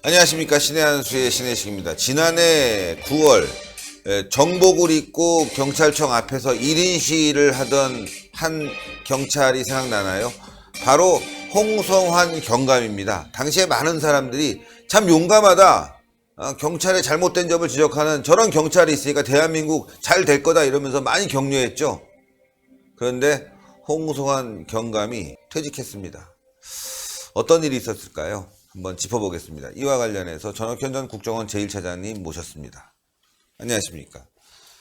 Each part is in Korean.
안녕하십니까. 신의 한수의 신혜식입니다. 지난해 9월 정복을 입고 경찰청 앞에서 1인 시위를 하던 한 경찰이 생각나나요? 바로 홍성환 경감입니다. 당시에 많은 사람들이 참 용감하다, 경찰의 잘못된 점을 지적하는 저런 경찰이 있으니까 대한민국 잘 될 거다 이러면서 많이 격려했죠. 그런데 홍성환 경감이 퇴직했습니다. 어떤 일이 있었을까요? 한번 짚어보겠습니다. 이와 관련해서 전학현 전 국정원 제1차장님 모셨습니다. 안녕하십니까?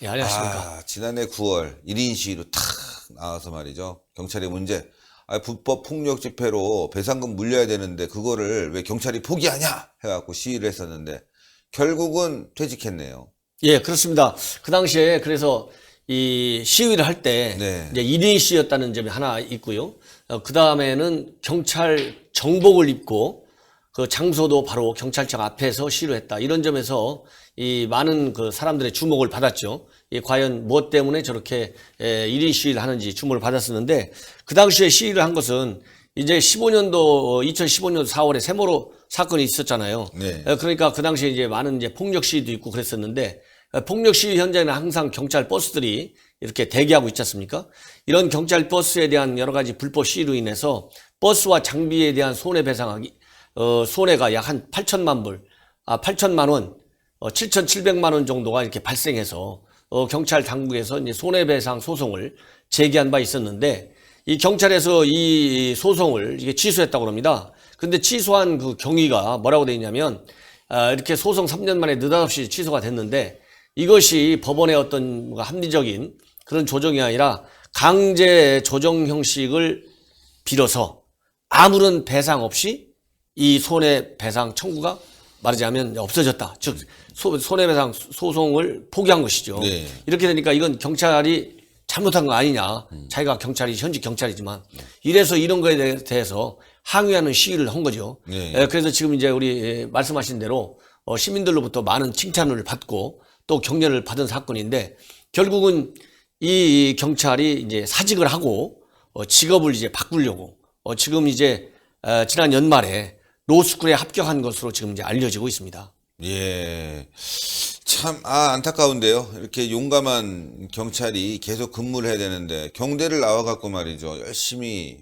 예, 안녕하십니까? 지난해 9월 1인 시위로 탁 나와서 말이죠. 경찰의 문제. 불법 폭력 집회로 배상금 물려야 되는데 그거를 왜 경찰이 포기하냐 해갖고 시위를 했었는데 결국은 퇴직했네요. 예, 그렇습니다. 그 당시에 그래서 이 시위를 할 때 네. 이제 1인 시위였다는 점이 하나 있고요. 그 다음에는 경찰 정복을 입고 그 장소도 바로 경찰청 앞에서 시위를 했다. 이런 점에서 이 많은 그 사람들의 주목을 받았죠. 이 과연 무엇 때문에 저렇게 1인 시위를 하는지 주목을 받았었는데 그 당시에 시위를 한 것은 이제 2015년도 4월에 세월호 사건이 있었잖아요. 네. 그러니까 그 당시에 이제 많은 이제 폭력 시위도 있고 그랬었는데 폭력 시위 현장에는 항상 경찰 버스들이 이렇게 대기하고 있지 않습니까? 이런 경찰 버스에 대한 여러 가지 불법 시위로 인해서 버스와 장비에 대한 손해배상하기 손해가 약 한 8천만 불, 8천만 원, 7,700만 원 정도가 이렇게 발생해서 경찰 당국에서 이제 손해배상 소송을 제기한 바 있었는데 이 경찰에서 이 소송을 이게 취소했다고 합니다. 근데 취소한 그 경위가 뭐라고 되어 있냐면 이렇게 소송 3년 만에 느닷없이 취소가 됐는데 이것이 법원의 어떤 합리적인 그런 조정이 아니라 강제 조정 형식을 빌어서 아무런 배상 없이 이 손해배상 청구가 말하자면 없어졌다. 즉 손해배상 소송을 포기한 것이죠. 네. 이렇게 되니까 이건 경찰이 잘못한 거 아니냐. 자기가 경찰이 현직 경찰이지만 이래서 이런 거에 대해서 항의하는 시위를 한 거죠. 네. 그래서 지금 이제 우리 말씀하신 대로 시민들로부터 많은 칭찬을 받고 또 격려를 받은 사건인데 결국은 이 경찰이 이제 사직을 하고 직업을 이제 바꾸려고 지금 이제 지난 연말에 로스쿨에 합격한 것으로 지금 이제 알려지고 있습니다. 예. 참, 안타까운데요. 이렇게 용감한 경찰이 계속 근무를 해야 되는데, 경대를 나와갖고 말이죠. 열심히,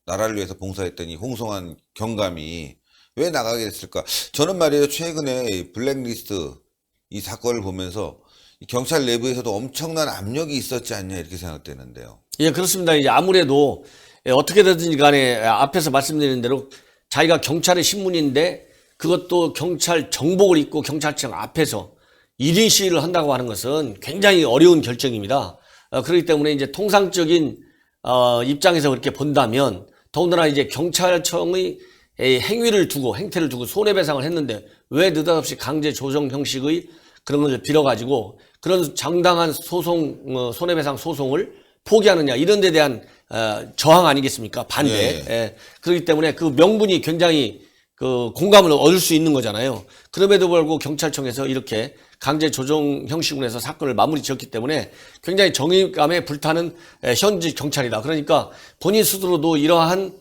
나라를 위해서 봉사했더니 홍성환 경감이 왜 나가게 됐을까? 저는 말이에요. 최근에 이 블랙리스트 이 사건을 보면서 이 경찰 내부에서도 엄청난 압력이 있었지 않냐 이렇게 생각되는데요. 예, 그렇습니다. 이제 아무래도 어떻게든지 간에 앞에서 말씀드린 대로 자기가 경찰의 신분인데 그것도 경찰 정복을 입고 경찰청 앞에서 1인 시위를 한다고 하는 것은 굉장히 어려운 결정입니다. 그렇기 때문에 이제 통상적인 입장에서 그렇게 본다면 더군다나 이제 경찰청의 행태를 두고 손해배상을 했는데 왜 느닷없이 강제 조정 형식의 그런 것을 빌어가지고 그런 정당한 소송, 손해배상 소송을 포기하느냐 이런 데 대한 저항 아니겠습니까? 반대. 네. 그렇기 때문에 그 명분이 굉장히 그 공감을 얻을 수 있는 거잖아요. 그럼에도 불구하고 경찰청에서 이렇게 강제 조정 형식으로 해서 사건을 마무리 지었기 때문에 굉장히 정의감에 불타는 현직 경찰이다. 그러니까 본인 스스로도 이러한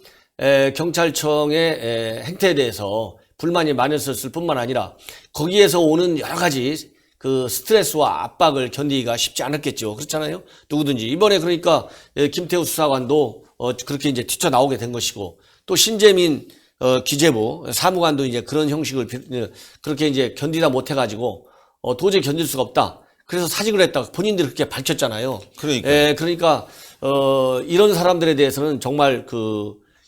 경찰청의 행태에 대해서 불만이 많았을 뿐만 아니라 거기에서 오는 여러 가지 그 스트레스와 압박을 견디기가 쉽지 않았겠죠. 그렇잖아요. 누구든지. 이번에 그러니까 김태우 수사관도 그렇게 이제 뛰쳐나오게 된 것이고 또 신재민 기재부 사무관도 이제 그런 형식을 그렇게 이제 견디다 못해가지고 도저히 견딜 수가 없다. 그래서 사직을 했다. 본인들이 그렇게 밝혔잖아요. 그러니까 이런 사람들에 대해서는 정말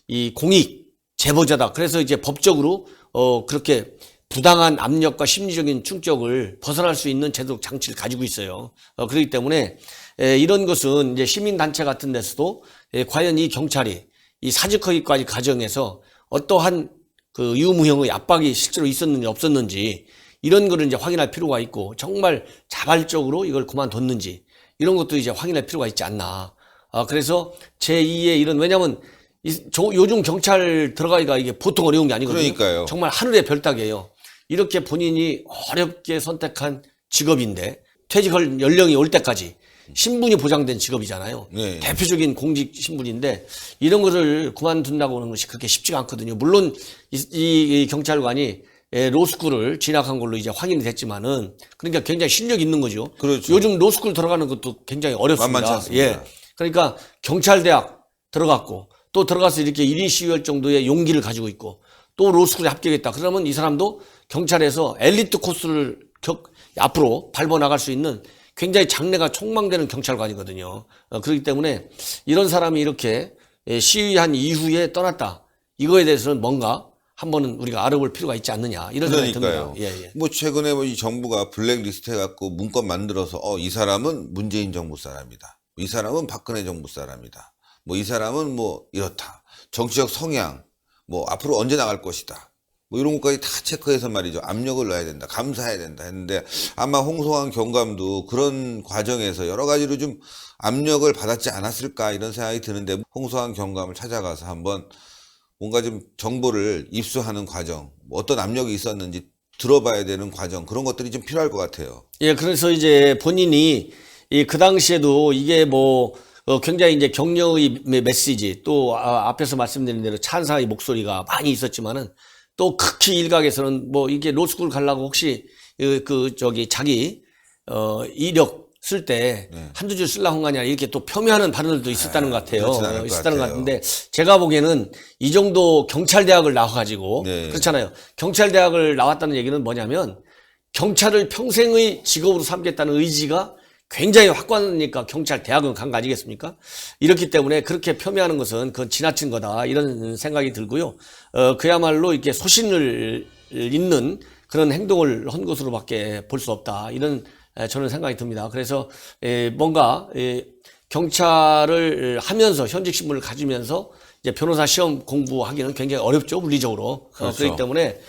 이 공익 제보자다. 그래서 이제 법적으로 그렇게 부당한 압력과 심리적인 충격을 벗어날 수 있는 제도적 장치를 가지고 있어요. 그렇기 때문에 이런 것은 이제 시민단체 같은 데서도 과연 이 경찰이 이 사직하기까지 과정에서 어떠한 그 유무형의 압박이 실제로 있었는지 없었는지 이런 거를 이제 확인할 필요가 있고 정말 자발적으로 이걸 그만뒀는지 이런 것도 이제 확인할 필요가 있지 않나. 그래서 제2의 이런 왜냐하면 요즘 경찰 들어가기가 이게 보통 어려운 게 아니거든요. 그러니까요. 정말 하늘의 별따기예요. 이렇게 본인이 어렵게 선택한 직업인데 퇴직할 연령이 올 때까지 신분이 보장된 직업이잖아요. 네. 대표적인 공직 신분인데 이런 거를 그만둔다고 하는 것이 그렇게 쉽지가 않거든요. 물론 이 경찰관이 로스쿨을 진학한 걸로 이제 확인이 됐지만은 그러니까 굉장히 실력 있는 거죠. 그렇죠. 요즘 로스쿨 들어가는 것도 굉장히 어렵습니다. 만만치 않습니다. 예. 그러니까 경찰대학 들어갔고 또 들어가서 이렇게 1인 시위할 정도의 용기를 가지고 있고 또 로스쿨에 합격했다. 그러면 이 사람도 경찰에서 엘리트 코스를 앞으로 밟아 나갈 수 있는 굉장히 장래가 촉망되는 경찰관이거든요. 그렇기 때문에 이런 사람이 이렇게 시위한 이후에 떠났다. 이거에 대해서는 뭔가 한번은 우리가 알아볼 필요가 있지 않느냐 이런 생각이 그러니까요. 듭니다. 예, 예. 뭐 최근에 뭐 이 정부가 블랙리스트 해갖고 문건 만들어서 이 사람은 문재인 정부 사람이다. 이 사람은 박근혜 정부 사람이다. 뭐 이 사람은 뭐 이렇다. 정치적 성향, 뭐 앞으로 언제 나갈 것이다. 뭐 이런 것까지 다 체크해서 말이죠. 압력을 넣어야 된다. 감사해야 된다 했는데 아마 홍성환 경감도 그런 과정에서 여러 가지로 좀 압력을 받았지 않았을까 이런 생각이 드는데 홍성환 경감을 찾아가서 한번 뭔가 좀 정보를 입수하는 과정, 뭐 어떤 압력이 있었는지 들어봐야 되는 과정 그런 것들이 좀 필요할 것 같아요. 예, 그래서 이제 본인이 그 당시에도 이게 뭐 굉장히 이제 격려의 메시지 또 앞에서 말씀드린 대로 찬사의 목소리가 많이 있었지만은 또 극히 일각에서는 뭐 이게 로스쿨 가려고 혹시 자기 이력 쓸 때 한두 줄 쓰려고 한 거 아니야 이렇게 또 폄훼하는 발언들도 있었다는 것 같아요. 있었다는 것 같은데 제가 보기에는 이 정도 경찰대학을 나와가지고 그렇잖아요. 경찰대학을 나왔다는 얘기는 뭐냐면 경찰을 평생의 직업으로 삼겠다는 의지가 굉장히 확고하니까 경찰대학은 간 거 아니겠습니까? 이렇기 때문에 그렇게 폄훼하는 것은 그건 지나친 거다 이런 생각이 들고요. 그야말로 이렇게 소신을 잇는 그런 행동을 한 것으로밖에 볼 수 없다 이런 저는 생각이 듭니다. 그래서 뭔가 경찰을 하면서 현직 신분을 가지면서 이제 변호사 시험 공부하기는 굉장히 어렵죠 물리적으로. 그렇죠. 그렇기 때문에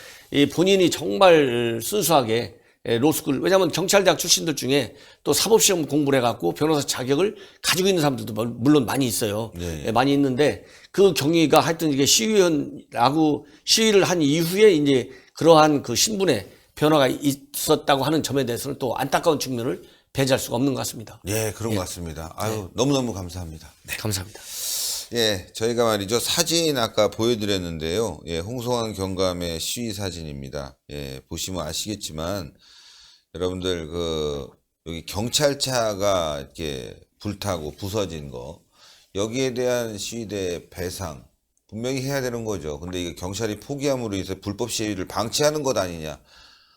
본인이 정말 순수하게 로스쿨 왜냐하면 경찰대학 출신들 중에 또 사법시험 공부를 해갖고 변호사 자격을 가지고 있는 사람들도 물론 많이 있어요. 네. 많이 있는데 그 경위가 하여튼 이게 시위원라고 시위를 한 이후에 이제 그러한 그 신분의 변화가 있었다고 하는 점에 대해서는 또 안타까운 측면을 배제할 수가 없는 것 같습니다. 예, 그런 것 같습니다. 아유, 너무너무 감사합니다. 네, 감사합니다. 예, 저희가 말이죠. 사진 아까 보여드렸는데요. 예, 홍성환 경감의 시위 사진입니다. 예, 보시면 아시겠지만, 여러분들, 여기 경찰차가 이렇게 불타고 부서진 거, 여기에 대한 시위대 배상, 분명히 해야 되는 거죠. 근데 이게 경찰이 포기함으로 인해서 불법 시위를 방치하는 것 아니냐.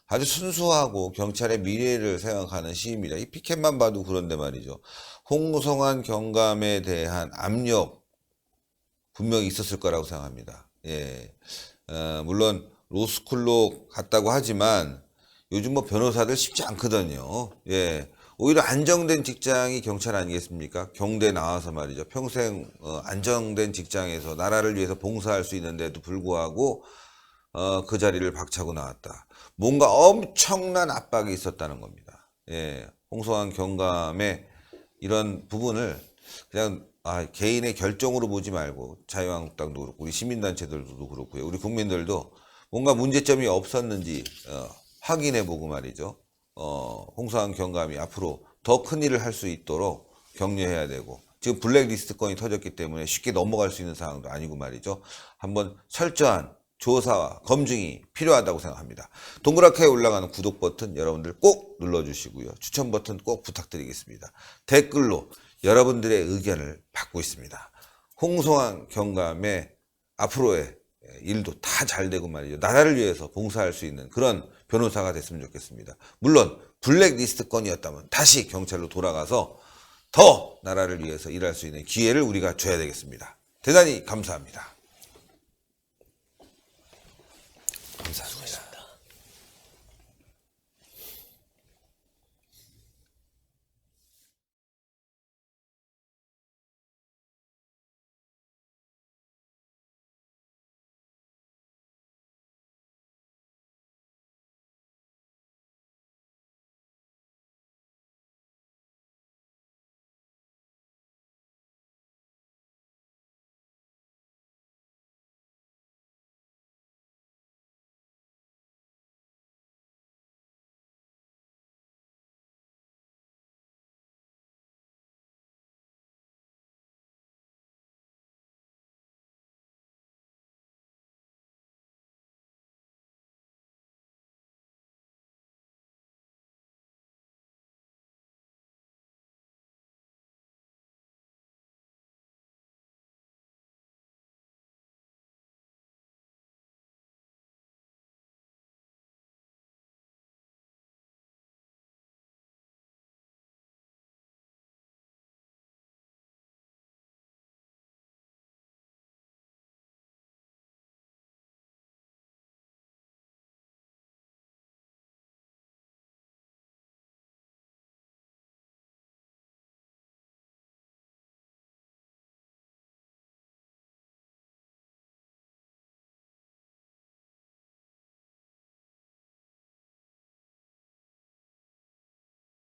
아주 순수하고 경찰의 미래를 생각하는 시위입니다. 이 피켓만 봐도 그런데 말이죠. 홍성환 경감에 대한 압력 분명히 있었을 거라고 생각합니다. 예, 물론 로스쿨로 갔다고 하지만 요즘 뭐 변호사들 쉽지 않거든요. 예, 오히려 안정된 직장이 경찰 아니겠습니까? 경대 나와서 말이죠. 평생 안정된 직장에서 나라를 위해서 봉사할 수 있는데도 불구하고 그 자리를 박차고 나왔다. 뭔가 엄청난 압박이 있었다는 겁니다. 예, 홍성환 경감의 이런 부분을 그냥 개인의 결정으로 보지 말고 자유한국당도 그렇고 우리 시민단체들도 그렇고요. 우리 국민들도 뭔가 문제점이 없었는지 확인해보고 말이죠. 홍성환 경감이 앞으로 더 큰 일을 할 수 있도록 격려해야 되고 지금 블랙리스트 건이 터졌기 때문에 쉽게 넘어갈 수 있는 상황도 아니고 말이죠. 한번 철저한 조사와 검증이 필요하다고 생각합니다. 동그랗게 올라가는 구독 버튼 여러분들 꼭 눌러주시고요. 추천 버튼 꼭 부탁드리겠습니다. 댓글로 여러분들의 의견을 받고 있습니다. 홍성환 경감의 앞으로의 일도 다 잘 되고 말이죠. 나라를 위해서 봉사할 수 있는 그런 변호사가 됐으면 좋겠습니다. 물론 블랙리스트 건이었다면 다시 경찰로 돌아가서 더 나라를 위해서 일할 수 있는 기회를 우리가 줘야 되겠습니다. 대단히 감사합니다. 감사합니다.